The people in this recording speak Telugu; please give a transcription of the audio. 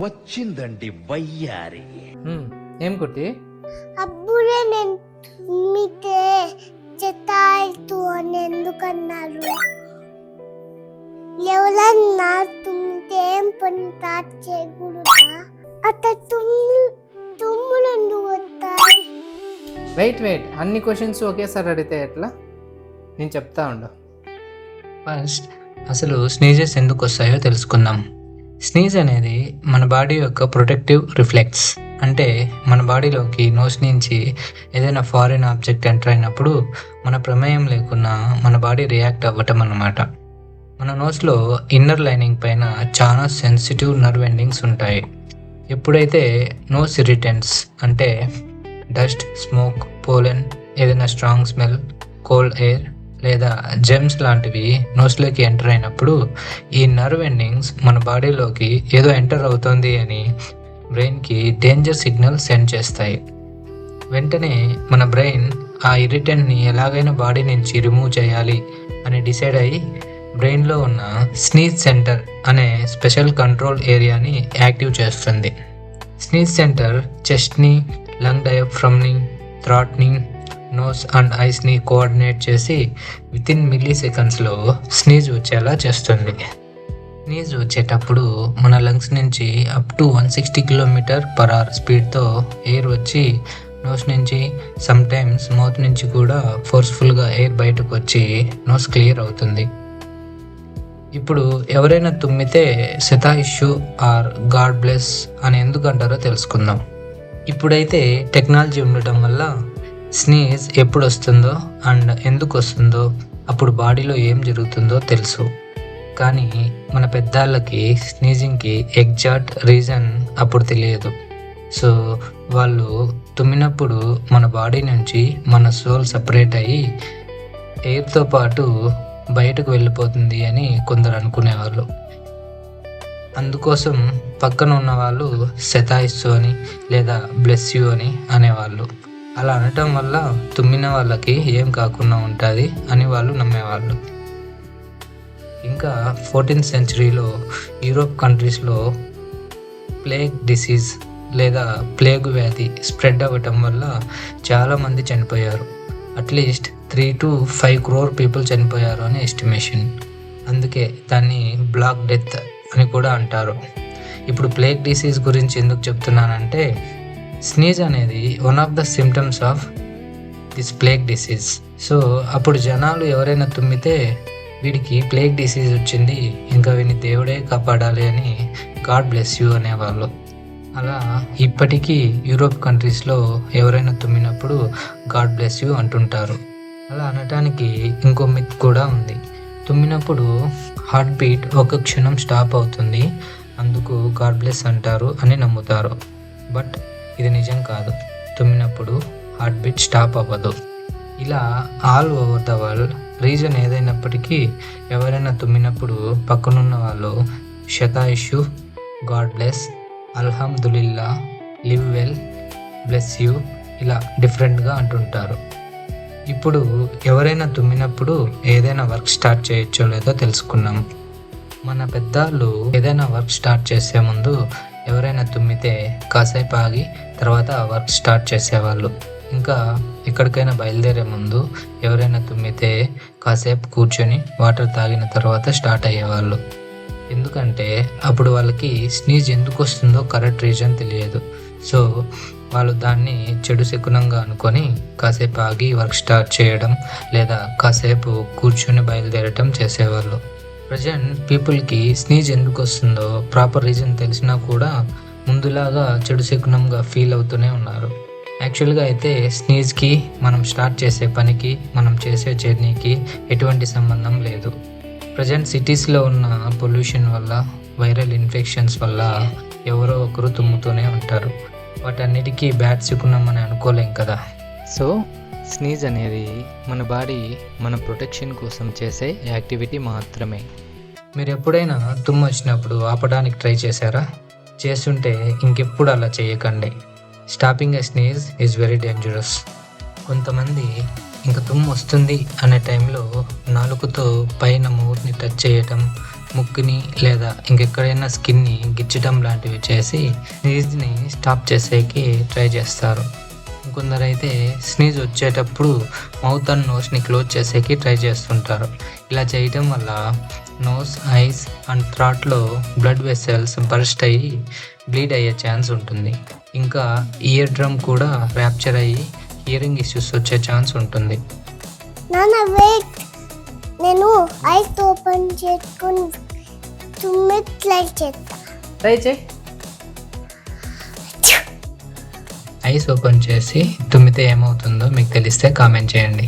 వచ్చిందండి వయ్యారి. ఏం కుట్టి? అప్పుడే నేను తుమ్మితే చెత్తాయితూ అని ఎందుకన్నారు? ఎవరన్నా తుమ్మితే ఏం పని తాట చేయకూడదా? అట్ట తుమ్ములు ఎందుకు వస్తాయి? వెయిట్ అన్ని క్వశ్చన్స్ ఒకేసారి అడిగితే ఎట్లా? నేను చెప్తా ఉండు. ఫస్ట్ అసలు స్నీజెస్ ఎందుకు వస్తాయో తెలుసుకుందాం. స్నీజ్ అనేది మన బాడీ యొక్క ప్రొటెక్టివ్ రిఫ్లెక్స్. అంటే మన బాడీలోకి నోస్ నుంచి ఏదైనా ఫారిన్ ఆబ్జెక్ట్ ఎంటర్ అయినప్పుడు మన ప్రమేయం లేకున్నా మన బాడీ రియాక్ట్ అవ్వటం అన్నమాట. మన నోస్లో ఇన్నర్ లైనింగ్ పైన చాలా సెన్సిటివ్ నర్వ్ ఎండింగ్స్ ఉంటాయి. ఎప్పుడైతే నోస్ ఇరిటెంట్స్ అంటే డస్ట్, స్మోక్, పోలెన్, ఏదైనా స్ట్రాంగ్ స్మెల్, కోల్డ్ ఎయిర్ లేదా జెమ్స్ లాంటివి నోస్లోకి ఎంటర్ అయినప్పుడు ఈ నర్వ్ ఎండింగ్స్ మన బాడీలోకి ఏదో ఎంటర్ అవుతుంది అని బ్రెయిన్కి డేంజర్ సిగ్నల్ సెండ్ చేస్తాయి. వెంటనే మన బ్రెయిన్ ఆ ఇరిటెంట్ని ఎలాగైనా బాడీ నుంచి రిమూవ్ చేయాలి అని డిసైడ్ అయ్యి బ్రెయిన్లో ఉన్న స్నీజ్ సెంటర్ అనే స్పెషల్ కంట్రోల్ ఏరియాని యాక్టివ్ చేస్తుంది. స్నీజ్ సెంటర్ చెస్ట్ని, లంగ్ డయాఫ్రమ్ని, థ్రాట్ని, నోస్ అండ్ ఐస్ని కోఆర్డినేట్ చేసి వితిన్ మిల్లీ సెకండ్స్లో స్నీజ్ వచ్చేలా చేస్తుంది. స్నీజ్ వచ్చేటప్పుడు మన లంగ్స్ నుంచి అప్ టు 160 km/h స్పీడ్తో ఎయిర్ వచ్చి నోస్ నుంచి సమ్టైమ్స్ మౌత్ నుంచి కూడా ఫోర్స్ఫుల్గా ఎయిర్ బయటకు వచ్చి నోస్ క్లియర్ అవుతుంది. ఇప్పుడు ఎవరైనా తుమ్మితే శతాయుషు ఆర్ గాడ్ బ్లెస్ అని ఎందుకు అంటారో తెలుసుకుందాం. ఇప్పుడైతే టెక్నాలజీ ఉండటం వల్ల స్నీజ్ ఎప్పుడు వస్తుందో అండ్ ఎందుకు వస్తుందో, అప్పుడు బాడీలో ఏం జరుగుతుందో తెలుసు. కానీ మన పెద్దాళ్ళకి స్నీజింగ్కి ఎగ్జాక్ట్ రీజన్ అప్పుడు తెలియదు. సో వాళ్ళు తుమ్మినప్పుడు మన బాడీ నుంచి మన సోల్ సపరేట్ అయ్యి ఎయిర్తో పాటు బయటకు వెళ్ళిపోతుంది అని కొందరు అనుకునేవాళ్ళు. అందుకోసం పక్కన ఉన్న వాళ్ళు శతాయిస్సు అని లేదా బ్లెస్ యూ అని అనేవాళ్ళు. అలా అనటం వల్ల తుమ్మిన వాళ్ళకి ఏం కాకుండా ఉంటుంది అని వాళ్ళు నమ్మేవాళ్ళు. ఇంకా 14th సెంచరీలో యూరోప్ కంట్రీస్లో ప్లేగ్ డిసీజ్ లేదా ప్లేగ్ వ్యాధి స్ప్రెడ్ అవ్వటం వల్ల చాలామంది చనిపోయారు. అట్లీస్ట్ 3 to 5 crore పీపుల్ చనిపోయారు అని ఎస్టిమేషన్. అందుకే దాన్ని బ్లాక్ డెత్ అని కూడా అంటారు. ఇప్పుడు ప్లేగ్ డిసీజ్ గురించి ఎందుకు చెప్తున్నానంటే స్నీజ్ అనేది one of the symptoms of this plague disease. So అప్పుడు జనాలు ఎవరైనా తుమ్మితే వీడికి ప్లేగ్ డిసీజ్ వచ్చింది, ఇంకా వీని దేవుడే కాపాడాలి అని గాడ్ బ్లెస్ యూ అనేవాళ్ళు. అలా ఇప్పటికీ యూరోప్ కంట్రీస్లో ఎవరైనా తుమ్మినప్పుడు గాడ్ బ్లెస్ యూ అంటుంటారు. అలా అనటానికి ఇంకో మిత్ కూడా ఉంది. తుమ్మినప్పుడు హార్ట్ బీట్ ఒక క్షణం స్టాప్ అవుతుంది, అందుకు గాడ్ బ్లెస్ అంటారు అని నమ్ముతారు. బట్ ఇది నిజం కాదు. తుమ్మినప్పుడు హార్ట్ బీట్ స్టాప్ అవ్వదు. ఇలా all over the world reason ఏదైనప్పటికీ ఎవరైనా తుమ్మినప్పుడు పక్కనున్న వాళ్ళు శతాయుషు, గాడ్ బ్లెస్, అల్హమ్దులిల్లా, లివ్ వెల్, బ్లెస్ యూ ఇలా డిఫరెంట్గా అంటుంటారు. ఇప్పుడు ఎవరైనా తుమ్మినప్పుడు ఏదైనా వర్క్ స్టార్ట్ చేయొచ్చో లేదో తెలుసుకున్నాం. మన పెద్దవాళ్ళు ఏదైనా వర్క్ స్టార్ట్ చేసే ముందు ఎవరైనా తుమ్మితే కాసేపు ఆగి తర్వాత వర్క్ స్టార్ట్ చేసేవాళ్ళు. ఇంకా ఎక్కడికైనా బయలుదేరే ముందు ఎవరైనా తుమ్మితే కాసేపు కూర్చొని వాటర్ తాగిన తర్వాత స్టార్ట్ అయ్యేవాళ్ళు. ఎందుకంటే అప్పుడు వాళ్ళకి స్నీజ్ ఎందుకు వస్తుందో కరెక్ట్ రీజన్ తెలియదు. సో వాళ్ళు దాన్ని చెడు శకునంగా అనుకొని కాసేపు ఆగి వర్క్ స్టార్ట్ చేయడం లేదా కాసేపు కూర్చొని బయలుదేరటం చేసేవాళ్ళు. ప్రజెంట్ పీపుల్కి స్నీజ్ ఎందుకు వస్తుందో ప్రాపర్ రీజన్ తెలిసినా కూడా ముందులాగా చెడు శకునంగా ఫీల్ అవుతూనే ఉన్నారు. యాక్చువల్గా అయితే స్నీజ్కి మనం స్టార్ట్ చేసే పనికి మనం చేసే జర్నీకి ఎటువంటి సంబంధం లేదు. ప్రజెంట్ సిటీస్లో ఉన్న పొల్యూషన్ వల్ల, వైరల్ ఇన్ఫెక్షన్స్ వల్ల ఎవరో ఒకరు తుమ్ముతూనే ఉంటారు. వాటన్నిటికీ బ్యాడ్ శకునం అని అనుకోలేం కదా. సో స్నీజ్ అనేది మన బాడీ మన ప్రొటెక్షన్ కోసం చేసే యాక్టివిటీ మాత్రమే. మీరు ఎప్పుడైనా తుమ్ము వచ్చినప్పుడు ఆపడానికి ట్రై చేశారా? చేస్తుంటే ఇంకెప్పుడు అలా చేయకండి. Stopping a sneeze is very dangerous. కొంతమంది ఇంకా తుమ్ము వస్తుంది అనే టైంలో నాలుకతో పైన మౌత్ని టచ్ చేయటం ముక్కుని లేదా ఇంకెక్కడైనా స్కిన్ని గిచ్చటం లాంటివి చేసి స్నీజ్ని స్టాప్ చేసేకి ట్రై చేస్తారు. కొందరైతే స్నీజ్ వచ్చేటప్పుడు మౌత్ అండ్ నోస్ని క్లోజ్ చేసేకి ట్రై చేస్తుంటారు. ఇలా చేయటం వల్ల నోస్, ఐస్ అండ్ థ్రాట్లో బ్లడ్ వెసల్స్ బర్స్ట్ అయ్యి బ్లీడ్ అయ్యే ఛాన్స్ ఉంటుంది. ఇంకా ఇయర్ డ్రమ్ కూడా ర్యాప్చర్ అయ్యి హియరింగ్ ఇష్యూస్ వచ్చే ఛాన్స్ ఉంటుంది. నాన్న వెయిట్, నేను ఐస్ ఓపెన్ చేసుకొని తుమ్మి ట్రై చేస్తా. ట్రై చేయి. ఐస్ ఓపెన్ చేసి తుమ్మితే ఏమవుతుందో మీకు తెలిస్తే కామెంట్ చేయండి.